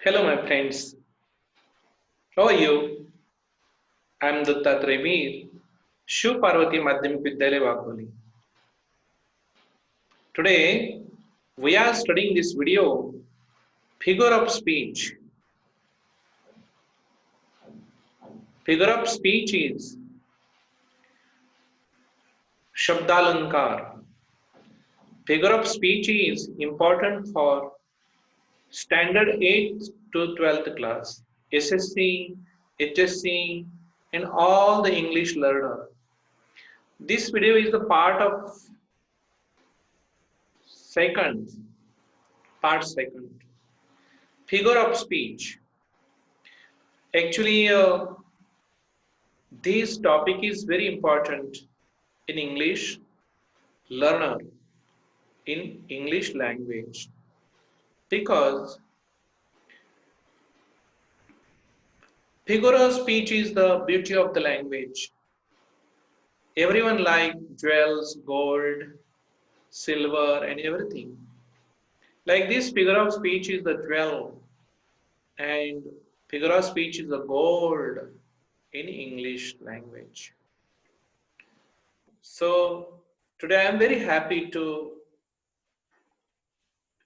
Hello, my friends. How are you? I'm Dattatreya Meer, Shiv Parvati Madhyamik Vidyalaya Vakoli. Today, we are studying this video, figure of speech. Figure of speech is Shabdalankar. Figure of speech is important for standard 8th to 12th class, SSC, HSC, and all the English learner. This video is the second, part second. Figure of speech. Actually, this topic is very important in English learner in English language because figure of speech is the beauty of the language. Everyone like jewels, gold, silver, and everything. Like this figure of speech is the jewel, and figure of speech is the gold in English language. So today I am very happy to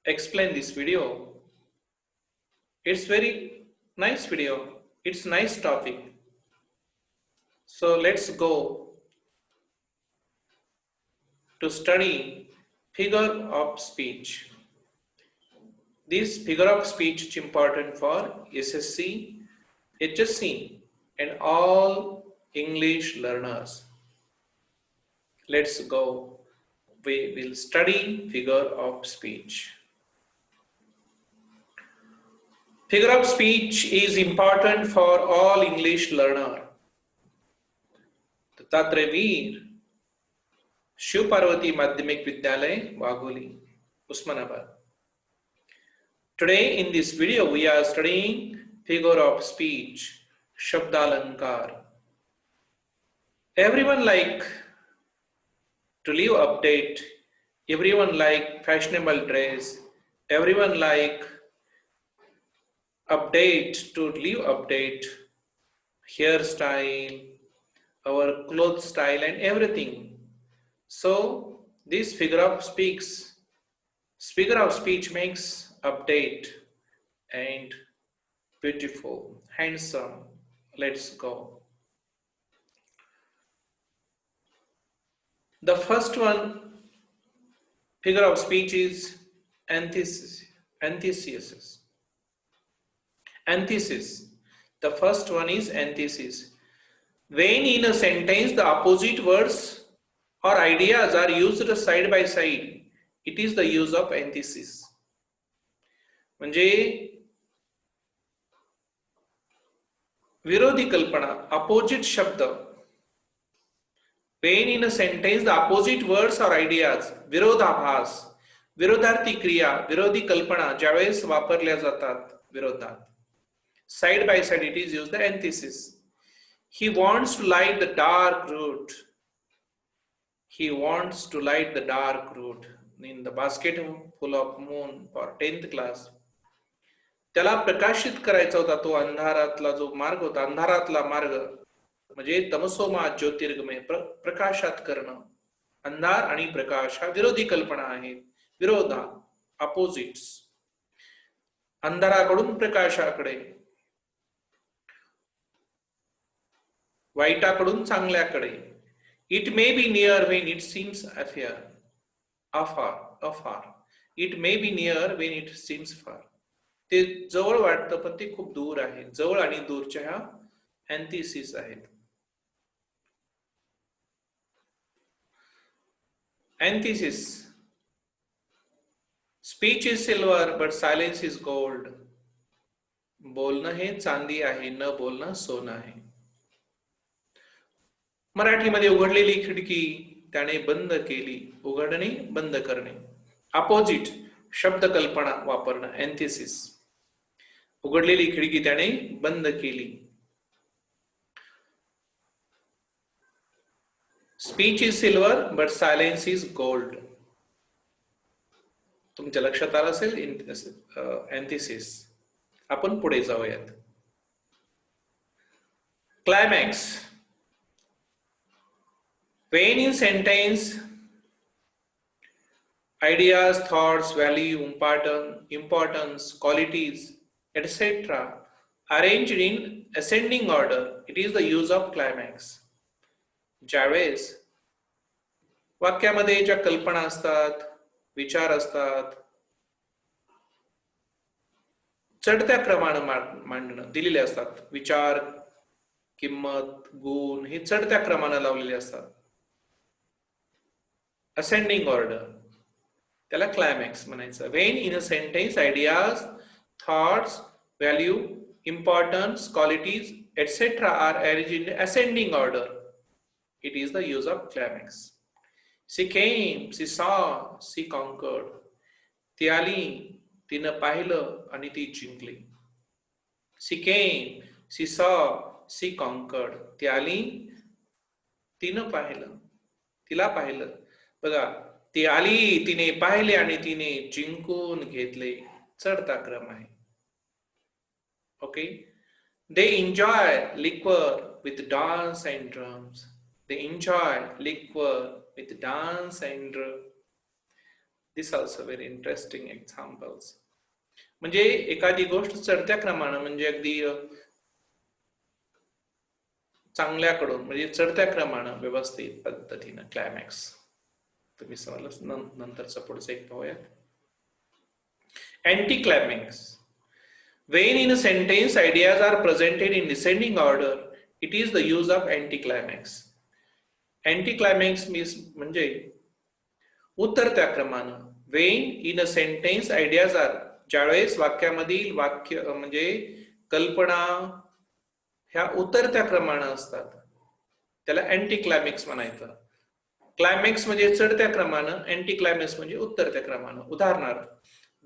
explain this video. It's very nice video. It's nice topic. So let's go to study figure of speech. This figure of speech is important for SSC, HSC and all English learners. Let's go. We will study figure of speech. Figure of speech is important for all English learner. Dattatreya Meer, Shiv Parvati माध्यमिक विद्यालय Wagholi, Usmanabad. Today in this video we are studying figure of speech, Shabdalankar. Everyone like to live update, everyone like fashionable dress, everyone like update to live update, hairstyle, our clothes style and everything. So this figure of speech makes update and beautiful, handsome. Let's go. The first one figure of speech is antithesis. Antithesis. Antithesis. The first one is antithesis. When in a sentence the opposite words or ideas are used side by side, it is the use of antithesis. म्हणजे विरोधी कल्पना, opposite शब्द. When in a sentence the opposite words or ideas, विरोधाभास, विरोधार्थी क्रिया, विरोधी कल्पना ज्यावेळेस वापरल्या जातात विरोधात, side by side it is used the antithesis. He wants to light the dark route. He wants to light the dark route in the basket full of moon for 10th class. त्याला प्रकाशित करायचा होता तो अंधारातला जो मार्ग होता, अंधारातला मार्ग म्हणजे तमसोमा ज्योतिर्गमय, प्रकाशात करणं. अंधार आणि प्रकाश हा विरोधी कल्पना आहेत, विरोधा, अपोजिट्स. अंधाराकडून प्रकाशाकडे, वाईटाकडून चांगल्याकडे. It may be near when it seems afar. It may be near when it seems far. ते जवळ वाटतं पण ते खूप दूर आहे. जवळ आणि दूरच्या ह्या अँटिसिस आहेत. Antithesis. Speech is silver but silence is gold. बोलणं हे चांदी आहे, न बोलणं सोनं आहे. मराठीमध्ये उघडलेली खिडकी त्याने बंद केली. उघडणे, बंद करणे. अपोजिट शब्द कल्पना वापरणं, अँटिसिस. उघडलेली खिडकी त्याने बंद केली. Speech is silver but silence is gold. तुमच्या लक्षात आलं असेल अँटिसिस. आपण पुढे जाऊयात. Climax. When in sentence, ideas, thoughts, value, importance, qualities, etc. arranged in ascending order, it is the use of climax. ज्यावेळेस वाक्यामध्ये ज्या कल्पना असतात, विचार असतात, चढत्या क्रमाने मांडणं दिलेले असतात. विचार, किंमत, गुण हे चढत्या क्रमाने लावलेले असतात. असेंडिंग ऑर्डर, त्याला क्लायमॅक्स म्हणायचं. Wien in a sentence ideas, thoughts, value, importance, qualities etc. are arranged in ascending order, it is the use of climax. She came, she saw, she conquered. ती आली, तिनं पाहिलं आणि ती जिंकली. She came, she saw, she conquered. ती आली, तिनं पाहिलं, तिला पाहिलं. बघा, ती आली, तिने पाहिले आणि तिने जिंकून घेतले. चढता क्रम आहे. Okay. They enjoy liquor with dance and drums. They enjoy liquor with dance and drums. These are also very interesting examples. म्हणजे एखादी गोष्ट चढत्या क्रमाने म्हणजे अगदी चांगल्याकडून म्हणजे चढत्या क्रमाने व्यवस्थित पद्धतीने क्लायमॅक्स. तुम्ही समजलं. नंतरचं पुढचं एक पाहूया. Anti climax. When in a sentence ideas are presented in descending order, it is the use of anticlimax. Anticlimax means म्हणजे उतरत्या क्रमानं. When in a sentence ideas are, ज्यावेळेस वाक्यामधील वाक्य म्हणजे कल्पना ह्या उतरत्या क्रमानं असतात, त्याला अँटीक्लायमॅक्स म्हणायचं. क्लायमॅक्स म्हणजे चढत्या क्रमानं, अँटीक्लायमॅक्स म्हणजे उतरत्या क्रमानं. उदाहरणार्थ,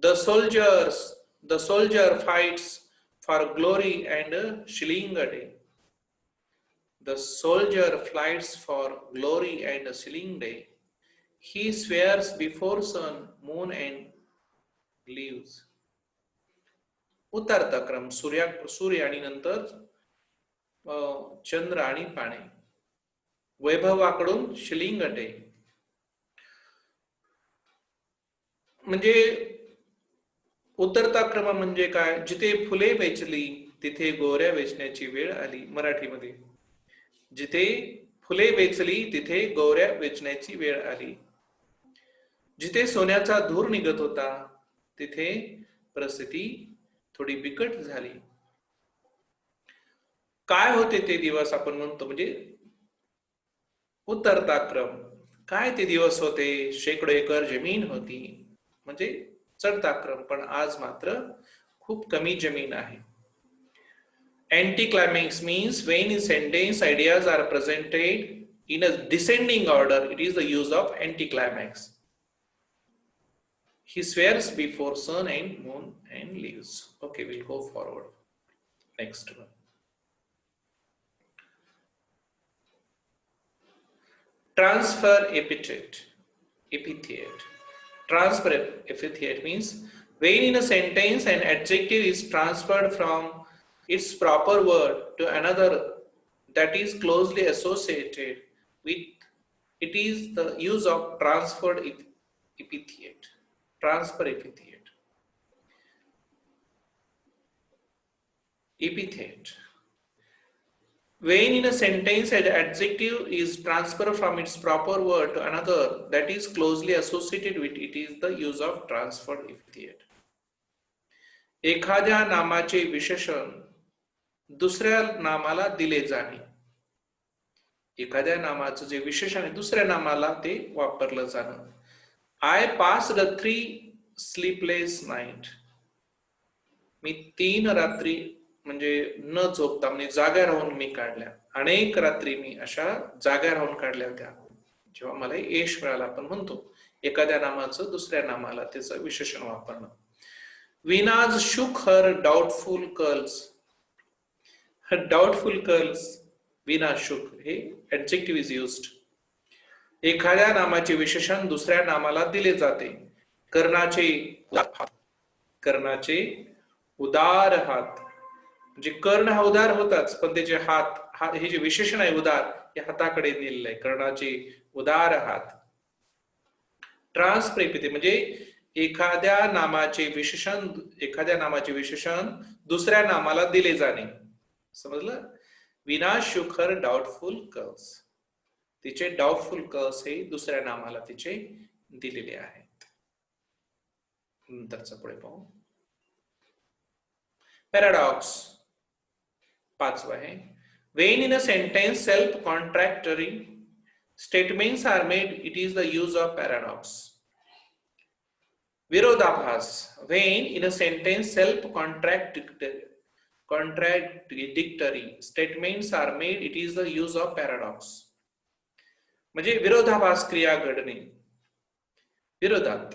The soldier fights for glory and shilling a day. The soldier fights for glory and a shilling day. He swears before sun, moon and leaves. उतरता क्रम. सूर्य आणि नंतर चंद्र आणि पाणी. वैभवाकडून शिलिंग डे म्हणजे उतरता क्रम म्हणजे काय? जिथे फुले वेचली तिथे गोऱ्या वेचण्याची वेळ आली. मराठीमध्ये, जिथे फुले वेचली तिथे गोऱ्या वेचण्याची वेळ आली. जिथे सोन्याचा धूर निघत होता तिथे परिस्थिती थोडी बिकट झाली. काय होते ते दिवस आपण म्हणतो म्हणजे उतरता क्रम. काय ते दिवस होते? शेकडो एकर जमीन होती म्हणजे चढता क्रम. पण आज मात्र खूप कमी जमीन आहे. Anticlimax means when in sentence ideas are presented in a descending order, it is the use of anticlimax. He swears before sun and moon and leaves. Okay, we'll go forward. Next one. Transfer epithet. Transfer epithet means when in a sentence an adjective is transferred from its proper word to another that is closely associated with it, is the use of transferred epithet. Transfer epithet. When in a sentence an adjective is transferred from its proper word to another that is closely associated with it, is the use of transferred epithet. एखाद्या नामाचे विशेषण दुसऱ्या नामाला दिले जाणे. एखाद्या नामाचं जे विशेषण आहे दुसऱ्या नामाला ते वापरलं जाणं. I passed 3 sleepless nights. मी 3 रात्री म्हणजे न झोपता म्हणजे जाग्या राहून मी काढल्या. अनेक रात्री मी अशा जाग्या राहून काढल्या होत्या. जेव्हा मला यश मिळालं, आपण म्हणतो एखाद्या नामाचं दुसऱ्या नामाला त्याचं विशेषण वापरणं. Vinaz shook her doubtful curls. Her doubtful curls. Veena shook. हे adjective is used. एखाद्या नामाचे विशेषण दुसऱ्या नामाला दिले जाते. कर्णाचे उदार हात, म्हणजे कर्ण हा उदार होताच, पण त्याचे हात हे जे विशेषण आहे उदार, हे हाताकडे नेलेलं आहे, कर्णाचे उदार हात. ट्रान्सप्रेपिते म्हणजे एखाद्या नामाचे विशेषण दुसऱ्या नामाला दिले जाणे. समजलं? विना शुखर डाऊटफुल कर्स, तिचे डाऊटफुल कर्स हे दुसऱ्या नामाला तिचे दिलेले आहेत. नंतरचा पुढे पाहू. पॅराडॉक्स 5 आहे. When in a sentence self-contradictory statements are made, it is the use of paradox. विरोधाभास. When in a sentence self-contradictory statements are made, it is the use of paradox. म्हणजे विरोधाभास क्रिया घडणे. विरोधात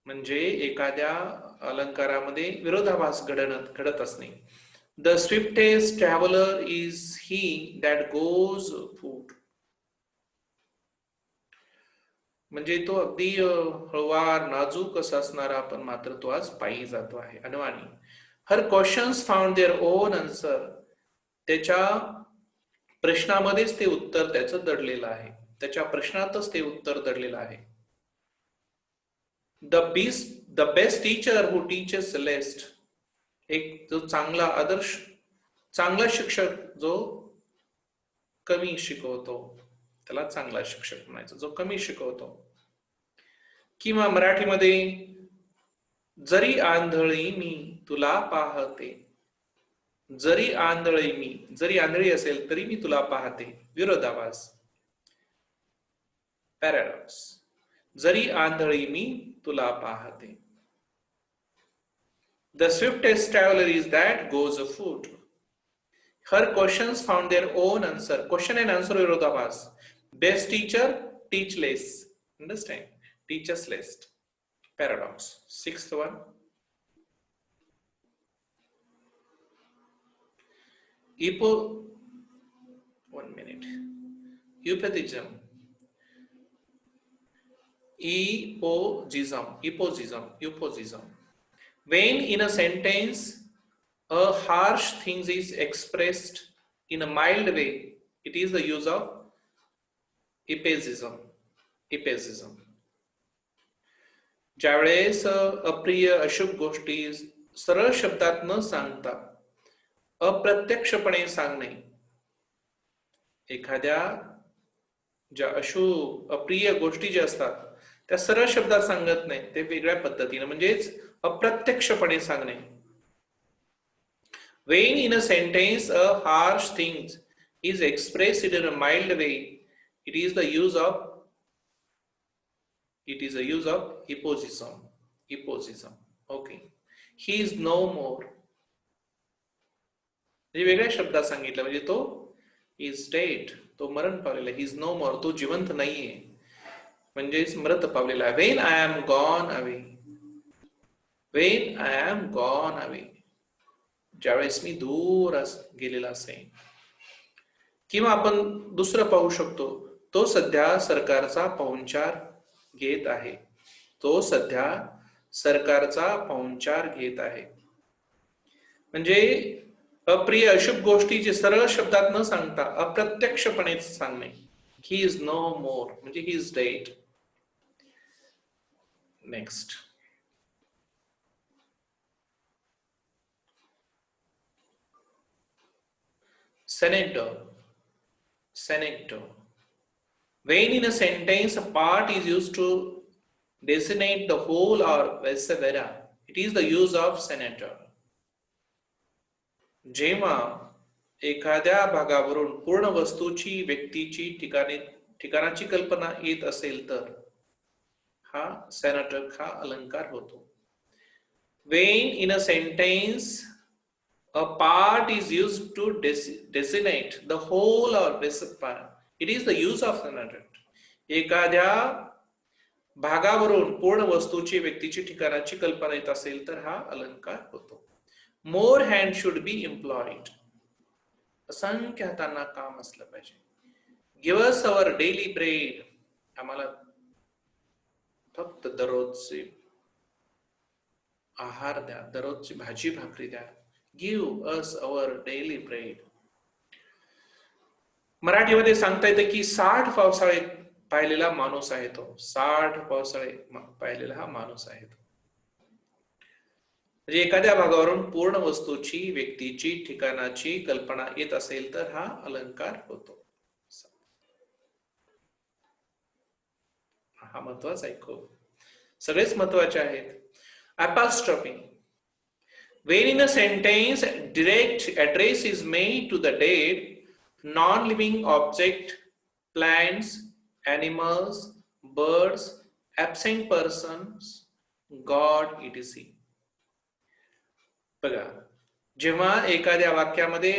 म्हणजे एखाद्या अलंकारामध्ये विरोधाभास घडत असणे. The swiftest traveler is he that goes foot. म्हणजे तो अगदी हळवार नाजूक असा असणारा, पण मात्र तो आज पायी जातो आहे. अनवाणी. Her questions found their own answer. त्याच्या प्रश्नामध्येच ते उत्तर त्याचं दडलेलं आहे. त्याच्या प्रश्नातच ते उत्तर दडलेलं आहे. The best teacher who teaches less. एक जो चांगला शिक्षक जो कमी शिकवतो, त्याला चांगला शिक्षक म्हणायचं, जो कमी शिकवतो. किंवा मराठीमध्ये जरी आंधळी मी तुला पाहते. जरी आंधळी असेल तरी मी तुला पाहते. विरोधाभास. पॅराडॉक्स. जरी आंधळी मी तुला पाहते. The swiftest traveler is that goes afoot. Her questions found their own answer. Question and answer virodhabhas. Best teacher teach less. Understand? Teaches less. Paradox. 6th one. Euphemism. Euphemism. When in a sentence a harsh thing is expressed in a mild way, it is the use of euphemism. ज्यावेळेस अप्रिय अशुभ गोष्टी सरळ शब्दात न सांगता अप्रत्यक्षपणे सांगणे. एखाद्या ज्या अप्रिय गोष्टी ज्या असतात त्या सरळ शब्दात सांगत नाही, ते वेगळ्या पद्धतीने म्हणजेच अप्रत्यक्षपणे सांगणे. When in a sentence a harsh thing is expressed in a mild way, it is the use of euphemism. Okay. He is no more. वेगळ्या शब्दात सांगितलं म्हणजे तो is dead, तो मरण पावलेला. He is no more, तो जिवंत नाहीये, म्हणजेच मृत पावलेला. When I am gone away, ज्यावेळेस मी दूर गेलेला असेल. किंवा आपण दुसरं पाहू शकतो, तो सध्या सरकारचा पाहुणचार घेत आहे. म्हणजे अप्रिय अशुभ गोष्टीची सरळ शब्दात न सांगता अप्रत्यक्षपणे सांगणे. He is no more म्हणजे he is dead. Next. Senecto. When in a sentence a part is used to designate the whole or vice versa, it is the use of senator. जेव्हा एखाद्या भागावरून पूर्ण वस्तूची, व्यक्तीची, ठिकाणाची कल्पना येत असेल तर हा सेनेटर हा अलंकार होतो. When in a sentence a part is used to designate the whole or vice versa, it is the use of senator. एखाद्या भागावरून पूर्ण वस्तूची, व्यक्तीची, ठिकाणाची कल्पना येत असेल तर हा अलंकार होतो. More hands should be employed. असंख्य हातांना काम असलं पाहिजे. Give us our daily bread. आम्हाला फक्त दररोजचे आहार द्या, दररोजची भाजी भाकरी द्या. Give us our daily bread. मराठीमध्ये सांगता येतं की 60 पावसाळे पाहिलेला माणूस आहे तो. 60 पावसाळे पाहिलेला हा माणूस आहे तो. म्हणजे एखाद्या भागावरून पूर्ण वस्तूची, व्यक्तीची, ठिकाणाची कल्पना येत असेल तर हा अलंकार होतो. हा महत्वाचा आहे खूप. सगळेच महत्वाचे आहेत. Apostrophe. When in a sentence direct address is made to the dead, non-living object, plants, animals, birds, absent persons, God etc. बघा, जेव्हा एखाद्या वाक्यामध्ये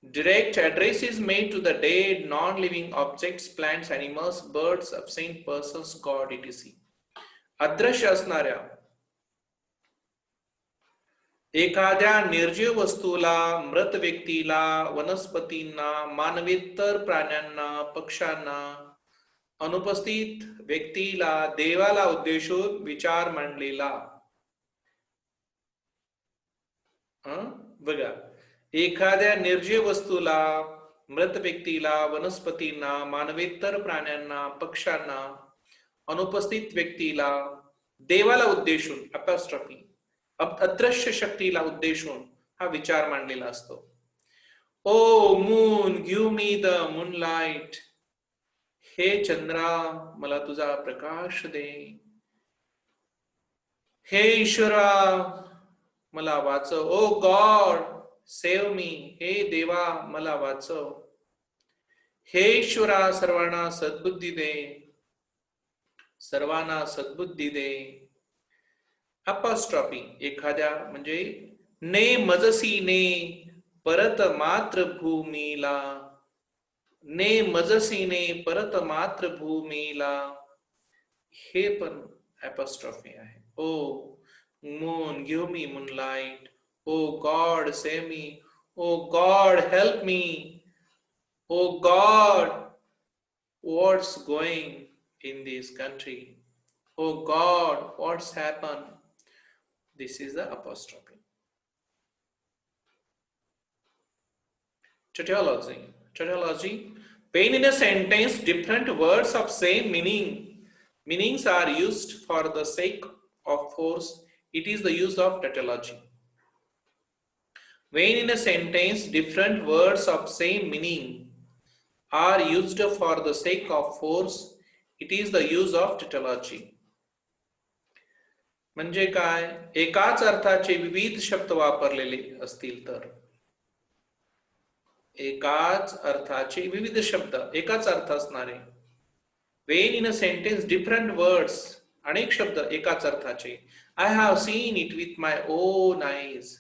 direct address is made to the dead, non-living objects, plants, animals, birds, absent persons, God etc. अदृश्य असणाऱ्या एखाद्या निर्जीव वस्तूला, मृत व्यक्तीला, वनस्पतींना, मानवेतर प्राण्यांना, पक्ष्यांना, अनुपस्थित व्यक्तीला, देवाला उद्देशून विचार मांडलेला. बघा, एखाद्या निर्जीव वस्तूला, मृत व्यक्तीला, वनस्पतींना, मानवेतर प्राण्यांना, पक्ष्यांना, अनुपस्थित व्यक्तीला, देवाला उद्देशून अपॉस्ट्रोफी, अदृश्य शक्तीला उद्देशून हा विचार मांडलेला असतो. O moon give me the moonlight. हे चंद्रा मला तुझा प्रकाश दे. हे ईश्वरा मला वाचव. ओ गॉड सेव्ह मी. हे देवा मला वाचव. हे ईश्वरा सर्वांना सद्बुद्धी दे. सर्वांना सद्बुद्धी दे. अपॉस्ट्रोफी एखाद्या म्हणजे ने मजसीने परत मातृभूमीला. ने मजसीने परत मातृभूमीला. हे पण अपॉस्ट्रोफी आहे. O moon give me moonlight. O God save me. O God help me. O God what's going in this country. O God what's happen. This is the apostrophe. Tautology. Tautology. When in a sentence different words of same meanings are used for the sake of force, it is the use of tautology. When in a sentence different words of same meaning are used for the sake of force, it is the use of tautology. म्हणजे काय? एकाच अर्थाचे विविध शब्द वापरलेले असतील तर. एकाच अर्थाचे विविध शब्द, एकाच अर्थ असणारे. When in a sentence different words, अनेक शब्द एकाच अर्थाचे. I have seen it with my own eyes.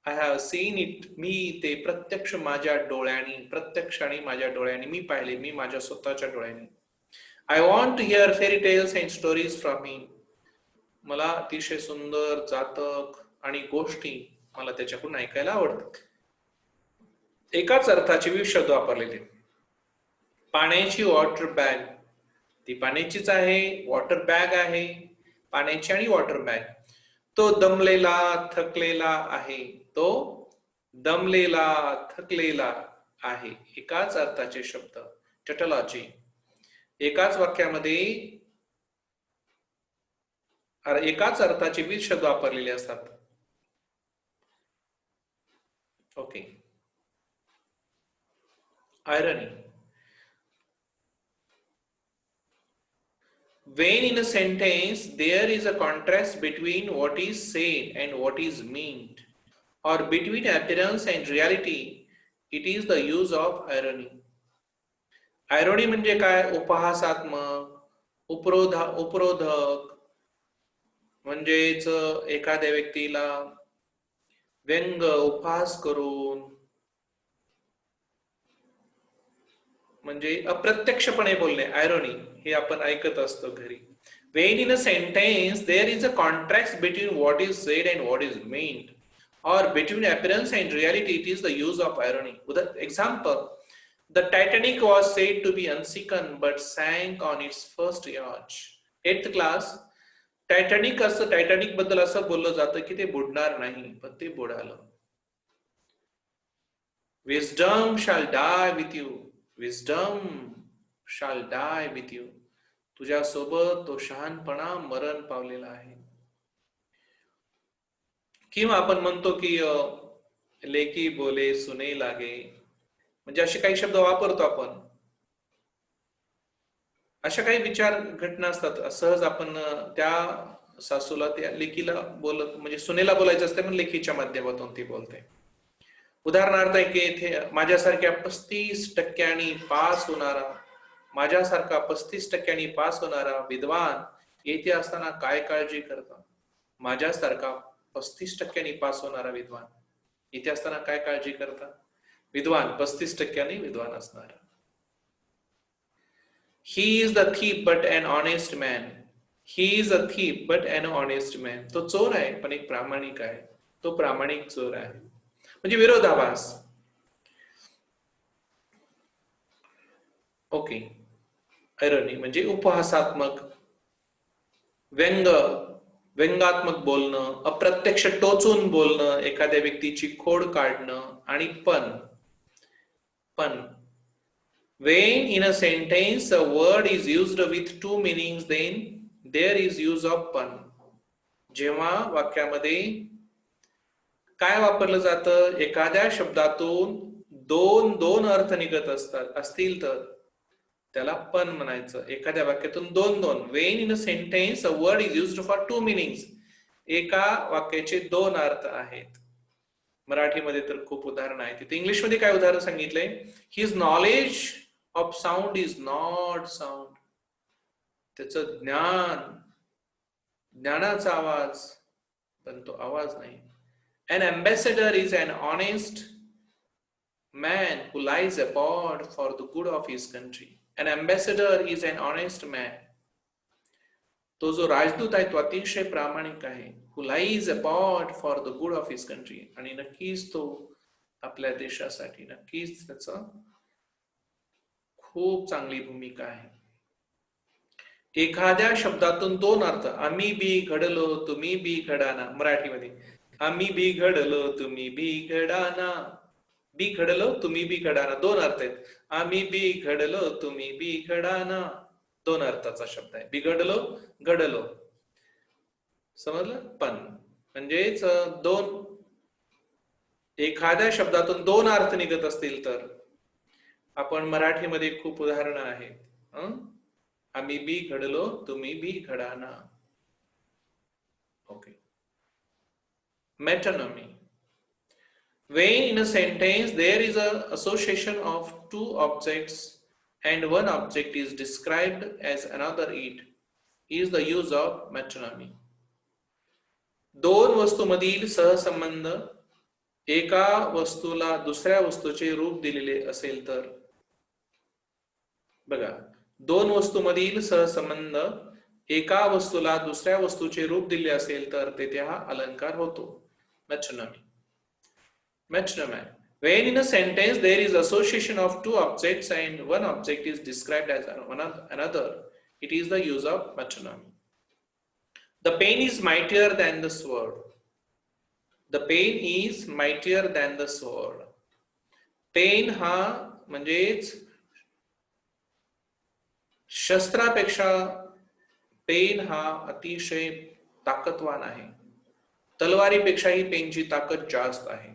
I have seen it. मी ते प्रत्यक्ष माझ्या डोळ्यांनी, प्रत्यक्षाने माझ्या डोळ्यांनी मी पाहिले, मी माझ्या स्वतःच्या डोळ्यांनी. I want to hear fairy tales and stories from him. मला अतिशय सुंदर जातक आणि गोष्टी मला त्याच्याकडून ऐकायला आवडतात. एकाच अर्थाचे विविध शब्द वापरलेले. पाण्याची वॉटर बॅग, ती पाण्याचीच आहे. वॉटर बॅग आहे, पाण्याची आणि वॉटर बॅग. तो दमलेला थकलेला आहे. तो दमलेला थकलेला आहे. एकाच अर्थाचे शब्द. टॅटोलॉजी. एकाच वाक्यामध्ये एकाच अर्थाचे विविध शब्द वापरलेले असतात. ओके. आयरनी. When in a sentence there is a contrast between what is said and what is meant, or between appearance and reality, it is the use of irony. Irony म्हणजे काय? उपहासात्मक, उपरोधक. म्हणजेच एखाद्या व्यक्तीला व्यंग, उपहास करून, म्हणजे अप्रत्यक्षपणे बोलणे. आयरोनी हे आपण ऐकत असतो घरी. When in a sentence there is a contrast between what is said and what is meant, or between appearance and reality, it is the use of irony. Example, the Titanic was said to be unsunken but sank on its first voyage. 8th class, Titanic असं, Titanic बद्दल असं बोललं जातं की ते बुडणार नाही, पण ते बुडालं. Wisdom shall die with you. Wisdom shall die with you. तुझ्यासोबत तो शहाणपणा मरण पावलेला आहे. किंवा आपण म्हणतो की लेकी बोले सुने लागे, म्हणजे असे काही शब्द वापरतो आपण. अशा काही विचार घटना असतात, सहज आपण त्या सासूला, त्या लेकीला बोलत, म्हणजे सुनेला बोलायचं असते, पण लेकीच्या माध्यमातून ती बोलते. उदाहरणार्थ आहे की येथे माझ्यासारख्या 35% पास होणारा, माझ्यासारखा 35% पास होणारा विद्वान येथे असताना काय काळजी करता. माझ्यासारखा 35% पास होणारा विद्वान इथे असताना काय काळजी करता. विद्वान 35% विद्वान असणार. He is the thief but an honest man. He is a thief but an honest man. तो चोर आहे पण एक प्रामाणिक आहे. तो प्रामाणिक चोर आहे. म्हणजे विरोधाभास. ओके. ऐरनी म्हणजे उपहासात्मक, व्यंग, व्यंगात्मक बोलणं, अप्रत्यक्ष टोचून बोलणं, एखाद्या व्यक्तीची खोड काढणं, आणि पण. When in a sentence a word is used with two meanings, then there is use of pun. जेव्हा वाक्यामध्ये काय वापरलं जातं, एखाद्या शब्दातून दोन अर्थ निघत असतील तर त्याला पन म्हणायचं. एखाद्या वाक्यातून दोन. When in a sentence a word is used for two meanings. एका वाक्याचे दोन अर्थ आहेत. मराठीमध्ये तर खूप उदाहरण आहेत. तिथे इंग्लिशमध्ये काय उदाहरण सांगितलंय, his knowledge of sound is not sound. त्याचं ज्ञानाचा आवाज, पण तो आवाज नाही. An ambassador is an honest man who lies abroad for the good of his country. An ambassador is an honest man. तो जो राजदूत आहे तो अतिशय प्रामाणिक आहे. Who lies abroad for the good of his country. आणि नक्कीच तो आपल्या देशासाठी नक्कीच त्याचा खूप चांगली भूमिका आहे. एखाद्या शब्दातून दोन अर्थ, आम्ही बी घडलो तुम्ही बी घडाना. मराठीमध्ये आम्ही बी घडलो तुम्ही बी घडाना. बी घडलो तुम्ही बी घडाना, दोन अर्थ आहेत. आम्ही बी घडलो तुम्ही बी घडाना, दोन अर्थाचा शब्द आहे. बिघडलो घडलो. समजलं. पण म्हणजेच एखाद्या शब्दातून दोन अर्थ निघत असतील तर आपण मराठीमध्ये खूप उदाहरणं आहेत. आम्ही बी घडलो तुम्ही बी घडाना. Okay. Metonymy. When in a sentence there is an association of two objects and one object is described as another, it is the use of metonymy. दोन वस्तूमधील सहसंबंध, एका वस्तूला दुसऱ्या वस्तूचे रूप दिलेले असेल तर. बघा, दोन वस्तूमधील सहसंबंध, एका वस्तूला दुसऱ्या वस्तूचे रूप दिले असेल तर तेथे हा अलंकार होतो. Metonymy. Metonymy. When in a sentence there is association of two objects and one object is described as another, it is the use of metonymy. The pen is mightier than the sword. The pen is mightier than the sword. Pen हा म्हणजेच शस्त्रापेक्षा pen हा अतिशय ताकदवान आहे. तलवारीपेक्षाही पेनची ताकद जास्त आहे.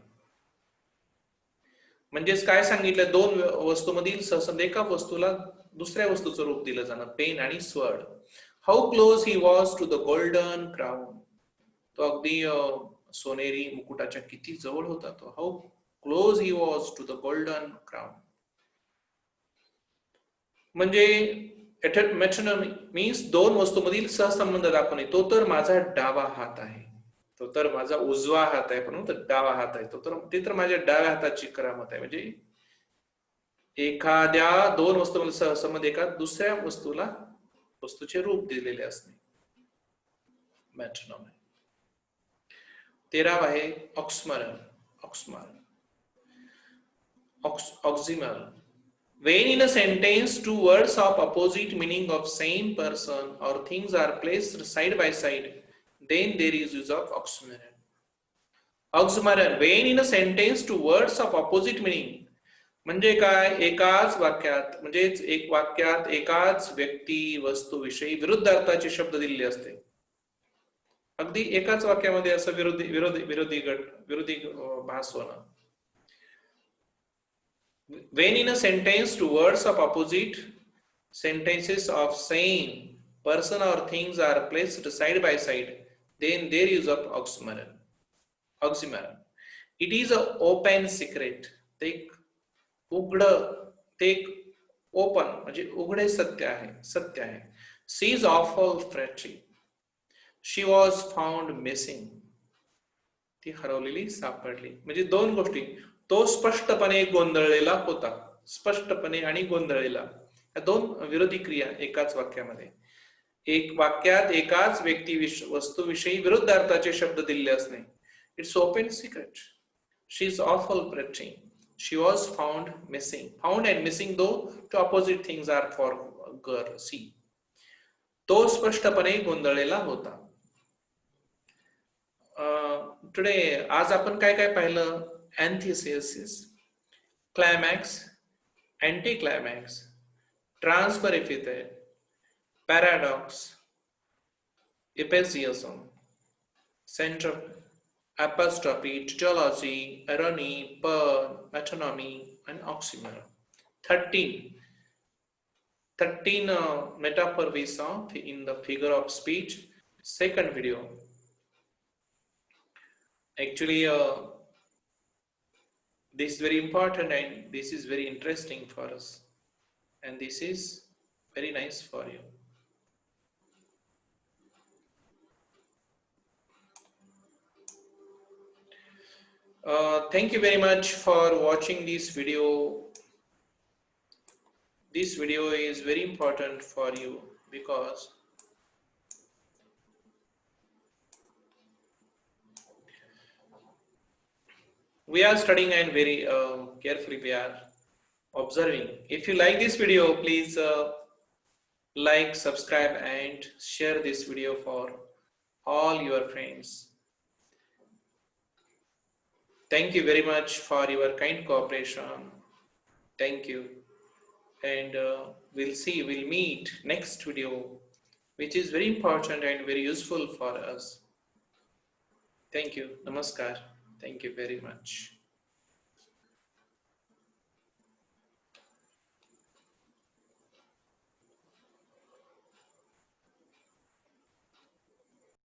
म्हणजेच काय सांगितलं, दोन वस्तूमधील सहसंबंध, एका वस्तूला दुसऱ्या वस्तूचं रूप दिलं जाणं, पेन आणि sword. How close he was to the golden crown. तो अगदी सोनेरी मुकुटाच्या किती जवळ होता तो. How close he was to the golden crown. म्हणजे मेटोनॉमी मीन्स दोन वस्तूमधील सहसंबंध दाखवणे. तो तर माझा डावा हात आहे, तो तर माझा उजवा हात आहे, पण डावा हात आहे, ते तर माझ्या डाव्या हाताची करामत आहे. म्हणजे एखाद्या दोन वस्तूमधील सहसंबंध, एका दुसऱ्या वस्तूचे रूप दिलेले असणे. मेटोनॉमी. 13 आहे ऑक्सिमॉरन. ऑक्सिमॉरन. When in a sentence two words of opposite meaning of same person or things are placed side by side, then there is use of oxymoron. Oxymoron. When in a sentence two words of opposite meaning म्हणजे काय, एकाच वाक्यात म्हणजेच एक वाक्यात एकाच व्यक्ती वस्तू विषयी विरुद्ध अर्थाचे शब्द दिलेले असते. अगदी एकाच वाक्यामध्ये असं विरोधी विरोधी विरोधी गट विरोधी भास होणं. When in a sentence two words of opposite sentences of same person or things are placed side by side, then there is of oxymoron. Oxymoron. It is a open secret. ते उघड ते ओपन म्हणजे उघडे सत्य आहे. She is awful pretty. She was found missing. ती हरवलेली सापडली. म्हणजे दोन गोष्टी. तो स्पष्टपणे गोंधळलेला होता. स्पष्टपणे आणि गोंधळलेला. या दोन विरोधी क्रिया एकाच वाक्यामध्ये. एक वाक्यात एकाच व्यक्ती वस्तूविषयी विरुद्ध अर्थाचे शब्द दिलेले असणे. It's open secret. She is awful pretty. She was found missing. Found and missing though two opposite things are for girl. See. तो स्पष्टपणे गोंधळलेला होता. टुडे आज आपण काय काय पाहिलं? Antithesis, climax, anti climax, transfer epithet, paradox, एपेसियसम, centre, apostrophe, tautology, irony, pun, metonymy, and oxymoron. 13 metaphor we saw in the figure of speech. Second video. Actually, this is very important and this is very interesting for us. And this is very nice for you. Thank you very much for watching this video. This video is very important for you because we are studying and very carefully we are observing. If you like this video, please like, subscribe and share this video for all your friends. Thank you very much for your kind cooperation. Thank you. And we'll meet next video, which is very important and very useful for us. Thank you. Namaskar. Thank you very much.